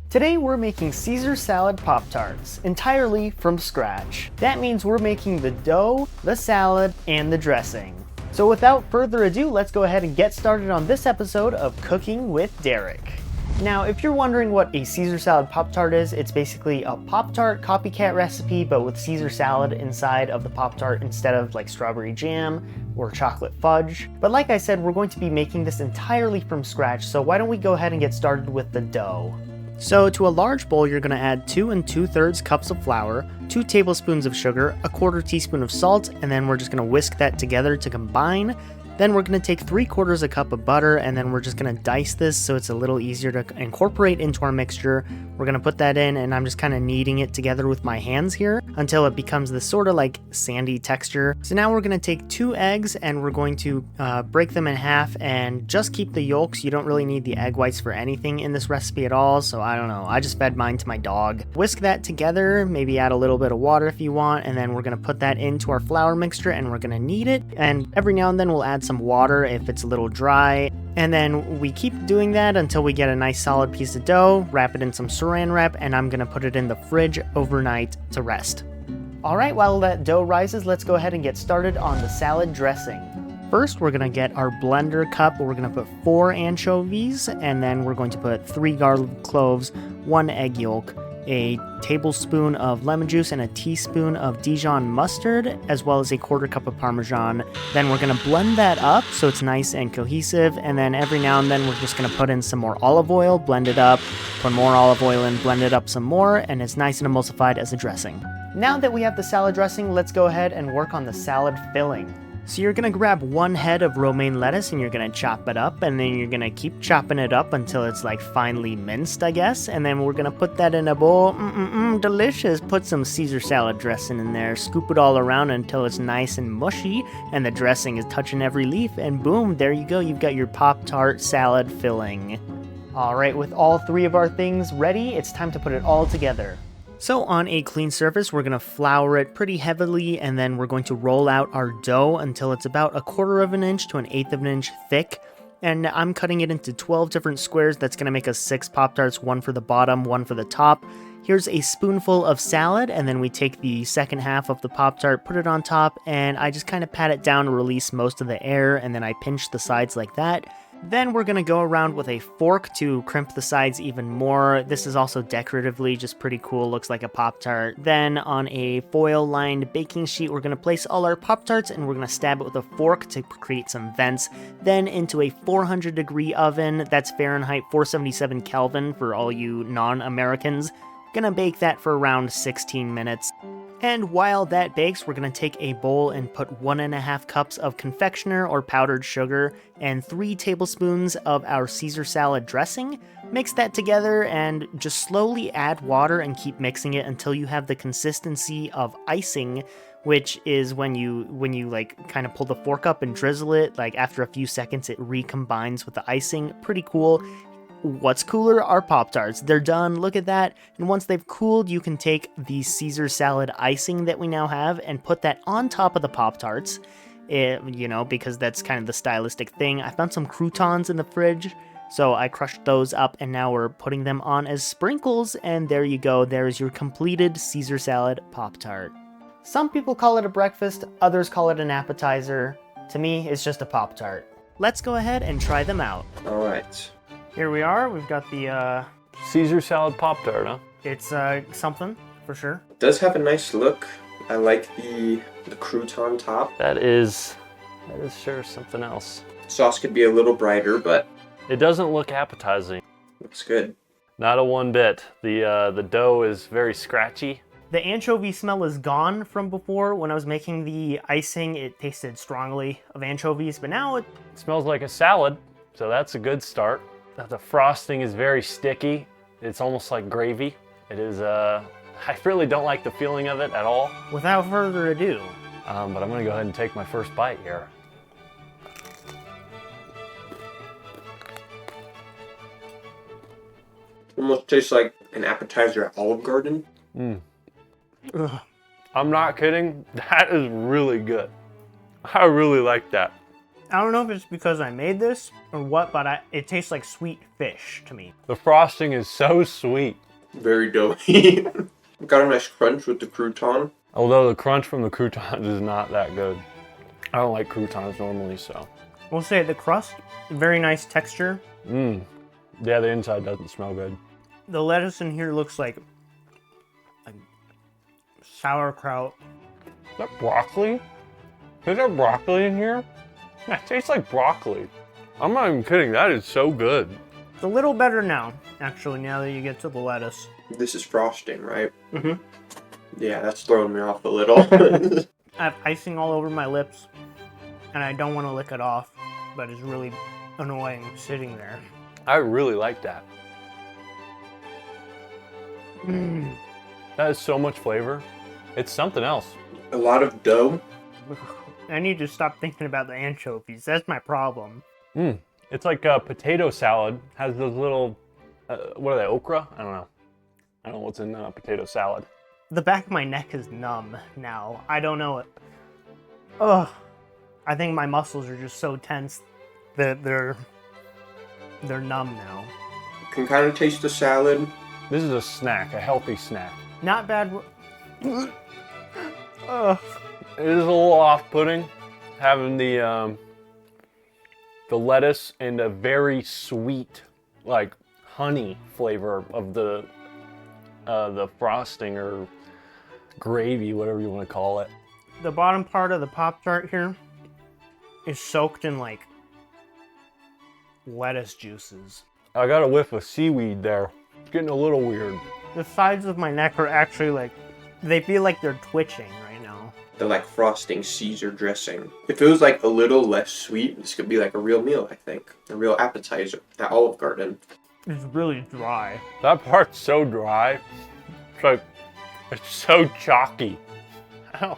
Today we're making Caesar Salad Pop-Tarts, entirely from scratch. That means we're making the dough, the salad, and the dressing. So without further ado, let's go ahead and get started on this episode of Cooking with Derek. Now, if you're wondering what a Caesar Salad Pop-Tart is, it's basically a Pop-Tart copycat recipe, but with Caesar salad inside of the Pop-Tart instead of like strawberry jam or chocolate fudge. But like I said, we're going to be making this entirely from scratch, so why don't we go ahead and get started with the dough. So to a large bowl, you're going to add 2 2/3 cups of flour, 2 tablespoons of sugar, a 1/4 teaspoon of salt, and then we're just going to whisk that together to combine. Then we're going to take 3/4 cup of butter, and then we're just going to dice this so it's a little easier to incorporate into our mixture. We're going to put that in, and I'm just kind of kneading it together with my hands here until it becomes this sort of like sandy texture. So now we're going to take 2 eggs, and we're going to break them in half and just keep the yolks. You don't really need the egg whites for anything in this recipe at all, so I don't know. I just fed mine to my dog. Whisk that together, maybe add a little bit of water if you want, and then we're going to put that into our flour mixture, and we're going to knead it, and every now and then we'll add some water if it's a little dry, and then we keep doing that until we get a nice solid piece of dough. Wrap it in some saran wrap, and I'm gonna put it in the fridge overnight to rest. Alright, while that dough rises, let's go ahead and get started on the salad dressing. First, we're gonna get our blender cup. We're gonna put 4 anchovies, and then we're going to put 3 garlic cloves, 1 egg yolk, a tablespoon of lemon juice, and a teaspoon of Dijon mustard, as well as a 1/4 cup of Parmesan. Then we're going to blend that up so it's nice and cohesive, and then every now and then we're just going to put in some more olive oil, blend it up, put more olive oil in, blend it up some more, and it's nice and emulsified as a dressing. Now that we have the salad dressing, let's go ahead and work on the salad filling. So you're going to grab 1 head of romaine lettuce, and you're going to chop it up, and then you're going to keep chopping it up until it's like finely minced, I guess, and then we're going to put that in a bowl. Delicious. Put some Caesar salad dressing in there, scoop it all around until it's nice and mushy, and the dressing is touching every leaf, and boom, there you go, you've got your Pop-Tart salad filling. Alright, with all 3 of our things ready, it's time to put it all together. So on a clean surface, we're going to flour it pretty heavily, and then we're going to roll out our dough until it's about 1/4 of an inch to 1/8 of an inch thick. And I'm cutting it into 12 different squares. That's going to make us 6 Pop-Tarts, 1 for the bottom, 1 for the top. Here's a spoonful of salad, and then we take the second half of the Pop-Tart, put it on top, and I just kind of pat it down to release most of the air, and then I pinch the sides like that. Then we're going to go around with a fork to crimp the sides even more. This is also decoratively just pretty cool, looks like a Pop-Tart. Then on a foil-lined baking sheet, we're going to place all our Pop-Tarts, and we're going to stab it with a fork to create some vents. Then into a 400-degree oven, that's Fahrenheit 477 Kelvin for all you non-Americans. Gonna bake that for around 16 minutes. And while that bakes, we're going to take a bowl and put 1.5 cups of confectioner or powdered sugar and 3 tablespoons of our Caesar salad dressing. Mix that together and just slowly add water and keep mixing it until you have the consistency of icing, which is when you like kind of pull the fork up and drizzle it, like after a few seconds it recombines with the icing. Pretty cool. What's cooler are Pop-Tarts. They're done, look at that, and once they've cooled, you can take the Caesar salad icing that we now have and put that on top of the Pop-Tarts, because that's kind of the stylistic thing. I found some croutons in the fridge, so I crushed those up, and now we're putting them on as sprinkles, and there you go, there's your completed Caesar salad Pop-Tart. Some people call it a breakfast, others call it an appetizer. To me, it's just a Pop-Tart. Let's go ahead and try them out. Alright. Here we are, we've got the, Caesar Salad Pop-Tart, huh? It's, something, for sure. It does have a nice look. I like the crouton top. That is sure something else. Sauce could be a little brighter, but It doesn't look appetizing. looks good. Not a one bit. The dough is very scratchy. The anchovy smell is gone from before. When I was making the icing, it tasted strongly of anchovies, but now It smells like a salad, so that's a good start. The frosting is very sticky. It's almost like gravy. It is, I really don't like the feeling of it at all. without further ado, But I'm gonna go ahead and take my first bite here. Almost tastes like an appetizer at Olive Garden. ugh, I'm not kidding. That is really good. I really like that. I don't know if it's because I made this or what, but it tastes like sweet fish to me. The frosting is so sweet. Very doughy. Got a nice crunch with the crouton. Although the crunch from the croutons is not that good. I don't like croutons normally, so. We'll say the crust, very nice texture. Mmm. Yeah, the inside doesn't smell good. The lettuce in here looks like sauerkraut. Is that broccoli? Is there broccoli in here? That tastes like broccoli. I'm not even kidding, that is so good. It's a little better now, actually, now that you get to the lettuce. This is frosting, right? Mm-hmm. Yeah, that's throwing me off a little. I have icing all over my lips, and I don't want to lick it off, but it's really annoying sitting there. I really like that. Mm. That is so much flavor. It's something else. A lot of dough. I need to stop thinking about the anchovies. That's my problem. Mmm. It's like a potato salad. Has those little, what are they, okra? I don't know. I don't know what's in potato salad. The back of my neck is numb now. I don't know it. Ugh. I think my muscles are just so tense that they're numb now. Can kind of taste the salad. This is a snack, a healthy snack. Not bad. Ugh. It is a little off-putting having the lettuce and a very sweet, like honey flavor of the frosting or gravy, whatever you want to call it. The bottom part of the Pop-Tart here is soaked in like lettuce juices. I got a whiff of seaweed there. It's getting a little weird. The sides of my neck are actually like, they feel like they're twitching right now. They're like frosting Caesar dressing. If it was like a little less sweet, this could be like a real meal, I think. A real appetizer at Olive Garden. It's really dry. That part's so dry. It's like, it's so chalky. Ow.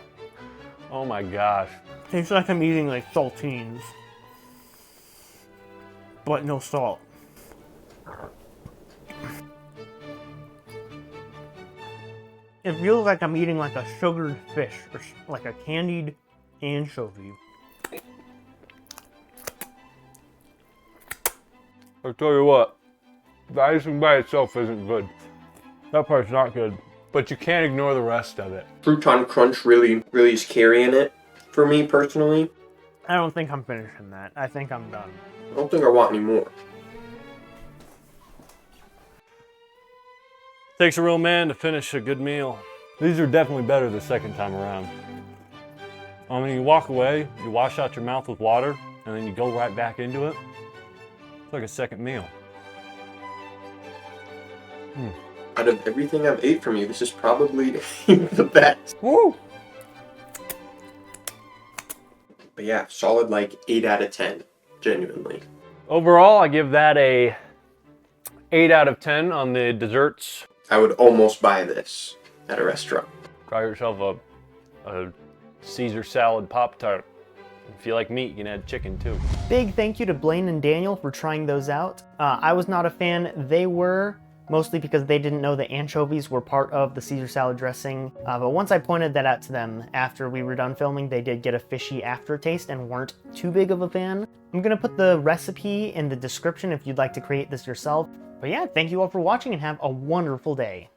Oh my gosh. Tastes like I'm eating like saltines, but no salt. It feels like I'm eating like a sugared fish or like a candied anchovy. I'll tell you what, the icing by itself isn't good. That part's not good, but you can't ignore the rest of it. Crouton crunch really is carrying it for me personally. I don't think I'm finishing that. I think I'm done. I don't think I want any more. Takes a real man to finish a good meal. These are definitely better the second time around. I mean, you walk away, you wash out your mouth with water, and then you go right back into it. It's like a second meal. Out of everything I've ate from you, this is probably the best. Woo! But yeah, solid like 8 out of 10, genuinely. Overall, I give that a 8 out of 10 on the desserts. I would almost buy this at a restaurant. Try yourself a Caesar Salad Pop-Tart. If you like meat, you can add chicken too. Big thank you to Blane and Daniel for trying those out. I was not a fan. They were, mostly because they didn't know the anchovies were part of the Caesar salad dressing. But once I pointed that out to them after we were done filming, they did get a fishy aftertaste and weren't too big of a fan. I'm gonna put the recipe in the description if you'd like to create this yourself. But yeah, thank you all for watching and have a wonderful day.